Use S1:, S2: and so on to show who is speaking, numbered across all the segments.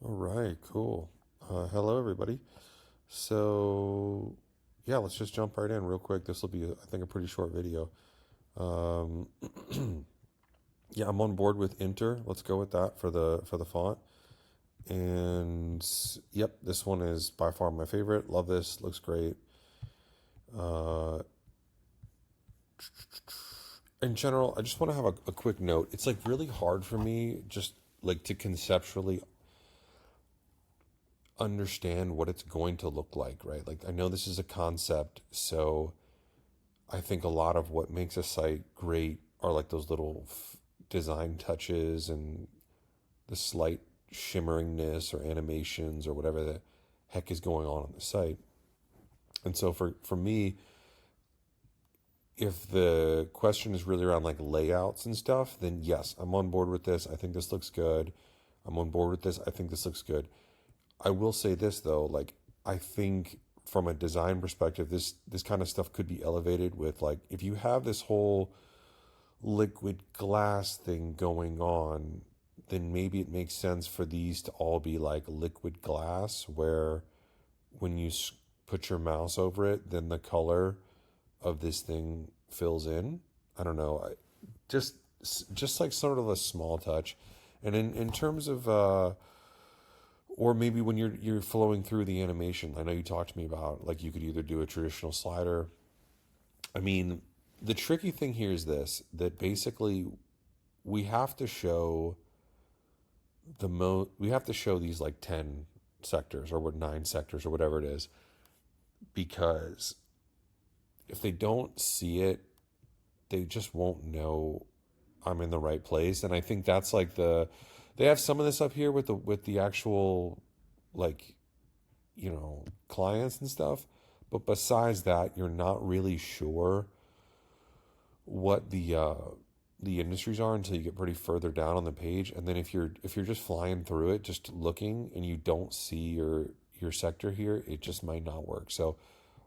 S1: All right, cool. Hello, everybody. So, yeah, let's just jump right in real quick. This will be, I think, a pretty short video. Um, yeah, I'm on board with Inter. Let's go with that for the font. And yep, this one is by far my favorite. Love this. Looks great. Uh, in general, I just want to have a quick note. It's like really hard for me just like to conceptually understand what it's going to look like, right? Like I know this is a concept, so I think a lot of what makes a site great are like those little design touches and the slight shimmeringness or animations or whatever the heck is going on the site. And so for me, if the question is really around like layouts and stuff, then yes, I'm on board with this. I think this looks good. I'm on board with this. I think this looks good. I will say this though, like I think from a design perspective, this kind of stuff could be elevated with like if you have this whole liquid glass thing going on, then maybe it makes sense for these to all be like liquid glass, where when you put your mouse over it, then the color of this thing fills in. I don't know. Just just like sort of a small touch. And in terms of or maybe when you're flowing through the animation, I know you talked to me about like you could either do a traditional slider. I mean, the tricky thing here is this, that basically we have to show we have to show these like 10 sectors or what 9 sectors or whatever it is, because if they don't see it, they just won't know I'm in the right place. And I think that's like they have some of this up here with the actual like, clients and stuff, but besides that, you're not really sure what the industries are until you get pretty further down on the page. And then if you're just flying through it, just looking, and you don't see your sector here, it just might not work. So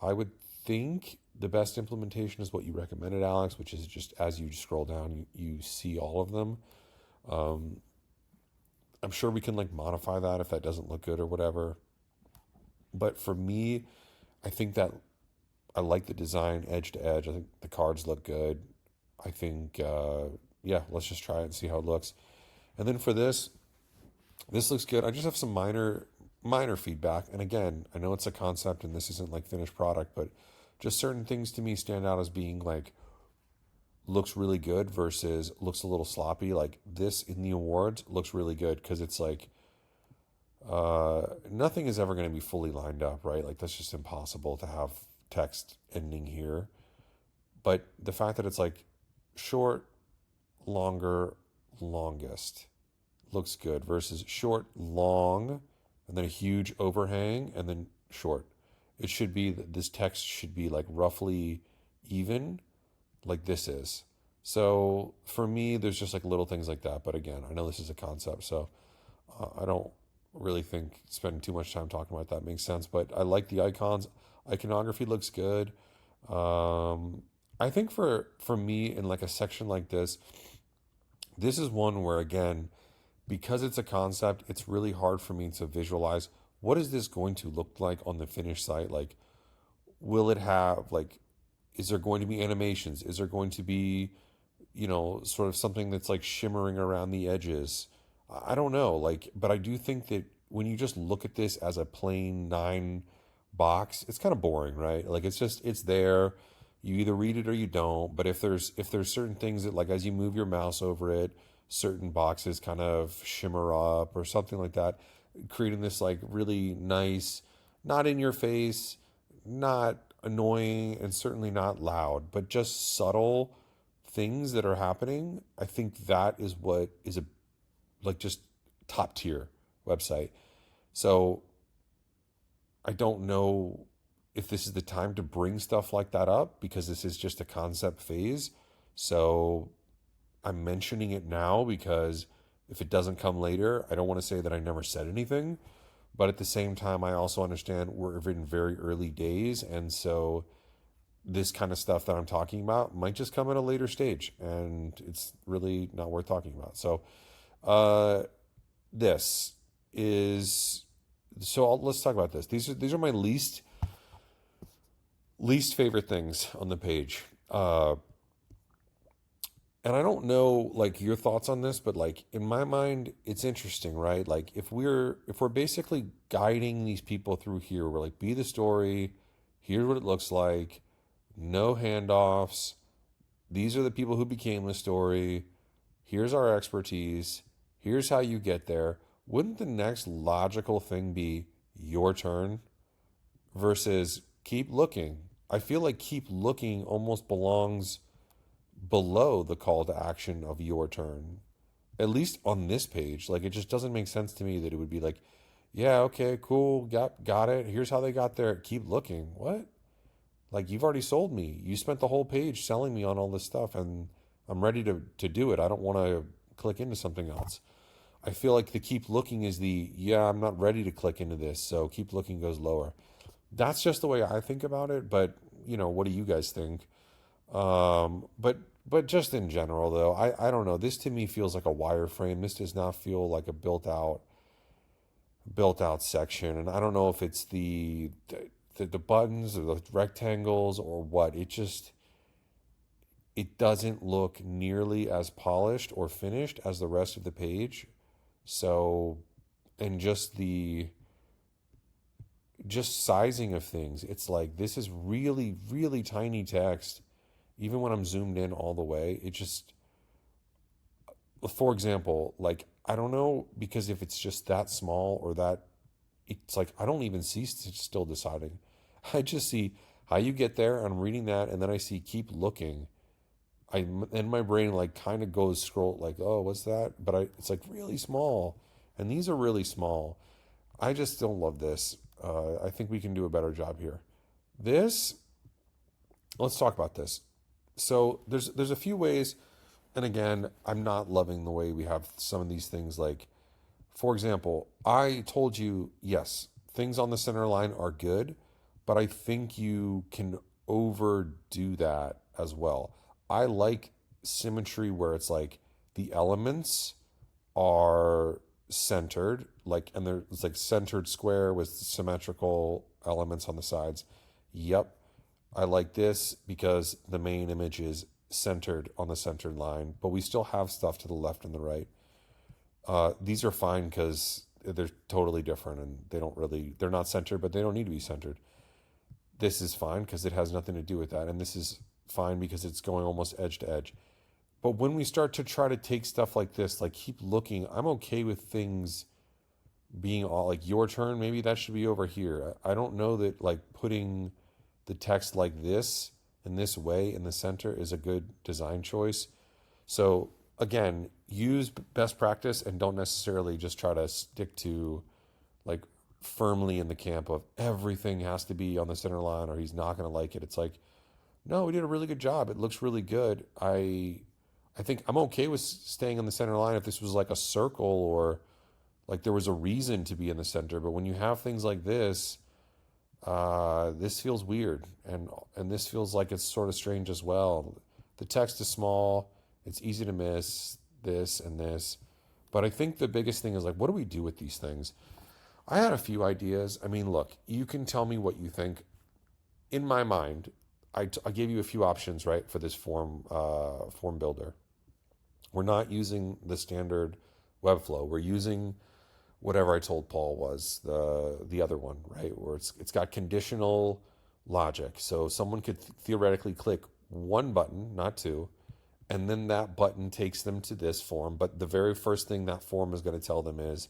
S1: I would think the best implementation is what you recommended, Alex, which is just as you scroll down, you see all of them. Um, I'm sure we can like modify that if that doesn't look good or whatever. But for me, I think that I like the design edge to edge. I think the cards look good. I think, yeah, let's just try it and see how it looks. And then for this looks good. I just have some minor feedback. And again, I know it's a concept and this isn't like finished product, but just certain things to me stand out as being like looks really good versus looks a little sloppy. Like this in the awards looks really good because it's like nothing is ever going to be fully lined up, right? Like that's just impossible to have text ending here. But the fact that it's like short, longer, longest looks good versus short, long, and then a huge overhang and then short. It should be that this text should be like roughly even, like this is. So for me, there's just like little things like that. But again, I know this is a concept, so I don't really think spending too much time talking about that makes sense. But I like the icons. Iconography looks good. Um, I think for me in like a section like this is one where again, because it's a concept, it's really hard for me to visualize what is this going to look like on the finished site. Like, will it have like, is there going to be animations? Is there going to be, sort of something that's like shimmering around the edges? I don't know. Like, but I do think that when you just look at this as a plain 9 box, it's kind of boring, right? Like it's just it's there. You either read it or you don't. But if there's certain things that like as you move your mouse over it, certain boxes kind of shimmer up or something like that, creating this like really nice, not in your face, not annoying, and certainly not loud, but just subtle things that are happening. I think that is what is a like just top tier website. So I don't know if this is the time to bring stuff like that up because this is just a concept phase. So I'm mentioning it now because if it doesn't come later, I don't want to say that I never said anything. But at the same time, I also understand we're in very early days. And so this kind of stuff that I'm talking about might just come at a later stage and it's really not worth talking about. So, uh, this. is so let's talk about this. These are my least favorite things on the page. And I don't know like your thoughts on this, but like in my mind, it's interesting, right? Like if we're basically guiding these people through here, we're like, be the story, here's what it looks like, no handoffs. These are the people who became the story. Here's our expertise. Here's how you get there. Wouldn't the next logical thing be your turn versus keep looking? I feel like keep looking almost belongs below the call to action of your turn. At least on this page. Like it just doesn't make sense to me that it would be like, yeah, okay, cool, got it. Here's how they got there. Keep looking. What? Like you've already sold me. You spent the whole page selling me on all this stuff and I'm ready to do it. I don't want to click into something else. I feel like the keep looking is the yeah, I'm not ready to click into this, so keep looking goes lower. That's just the way I think about it, but what do you guys think? But just in general though, I don't know. This to me feels like a wireframe. This does not feel like a built out section, and I don't know if it's the buttons or the rectangles or what. It doesn't look nearly as polished or finished as the rest of the page. So, and just sizing of things, it's like this is really really tiny text. Even when I'm zoomed in all the way, it just, for example, like I don't know because if it's just that small or that, it's like I don't even see still deciding. I just see how you get there. And I'm reading that, and then I see keep looking. And my brain like kind of goes scroll like, oh, what's that? But it's like really small, and these are really small. I just don't love this. I think we can do a better job here. This, let's talk about this. So there's a few ways, and again, I'm not loving the way we have some of these things. Like, for example, I told you yes, things on the center line are good, but I think you can overdo that as well. I like symmetry where it's like the elements are centered, like, and it's like centered square with symmetrical elements on the sides. Yep, I like this because the main image is centered on the centered line, but we still have stuff to the left and the right. These are fine because they're totally different and they're not centered, but they don't need to be centered. This is fine because it has nothing to do with that. And this is fine because it's going almost edge to edge. But when we start to try to take stuff like this, like keep looking, I'm okay with things being all like your turn. Maybe that should be over here. I don't know that like putting the text like this in this way in the center is a good design choice. So again, use best practice and don't necessarily just try to stick to like firmly in the camp of everything has to be on the center line or he's not going to like it. It's like, no, we did a really good job. It looks really good. I think I'm okay with staying on the center line if this was like a circle or like there was a reason to be in the center. But when you have things like this feels weird, and this feels like it's sort of strange as well. The text is small. It's easy to miss this and this. But I think the biggest thing is like, what do we do with these things? I had a few ideas. I mean, look, you can tell me what you think. In my mind, I gave you a few options, right, for this form builder. We're not using the standard Webflow. We're using whatever I told Paul was the other one, right, where it's got conditional logic. So someone could theoretically click one button, not two, and then that button takes them to this form. But the very first thing that form is going to tell them is,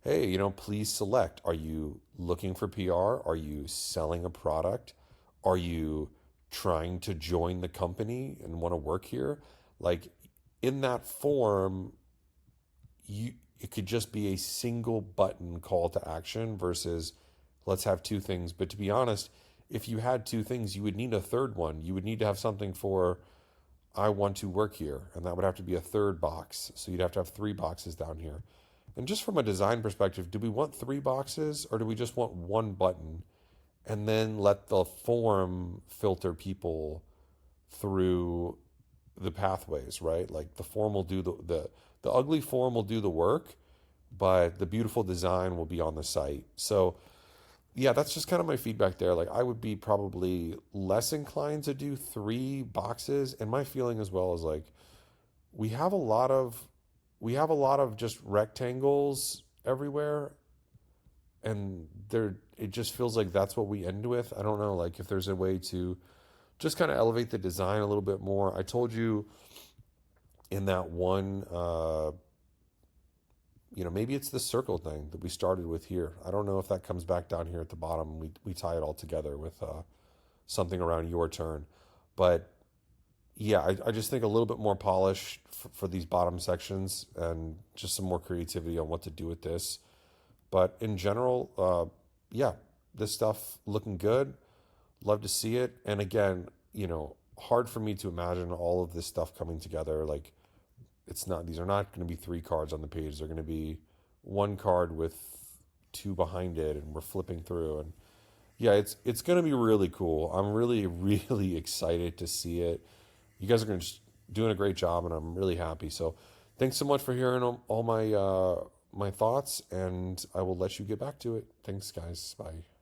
S1: hey, please select. Are you looking for PR? Are you selling a product? Are you trying to join the company and want to work here? Like in that form, it could just be a single button call to action versus let's have two things. But to be honest, if you had two things, you would need a third one. You would need to have something for I want to work here, and that would have to be a third box. So you'd have to have three boxes down here. And just from a design perspective, do we want three boxes or do we just want one button and then let the form filter people through the pathways, right? Like the form will do the ugly form will do the work, but the beautiful design will be on the site. So yeah, that's just kind of my feedback there. Like I would be probably less inclined to do three boxes, and my feeling as well is like we have a lot of we have a lot of just rectangles everywhere, and there it just feels like that's what we end with. I don't know, like if there's a way to just kind of elevate the design a little bit more. I told you in that one, maybe it's the circle thing that we started with here. I don't know if that comes back down here at the bottom. We tie it all together with something around your turn. But yeah, I just think a little bit more polish for these bottom sections and just some more creativity on what to do with this. But in general, yeah, this stuff looking good. Love to see it. And again, hard for me to imagine all of this stuff coming together. Like it's not; these are not going to be three cards on the page. They're going to be one card with two behind it, and we're flipping through. And yeah, it's going to be really cool. I'm really really excited to see it. You guys are going to just doing a great job, and I'm really happy. So, thanks so much for hearing all my my thoughts, and I will let you get back to it. Thanks, guys. Bye.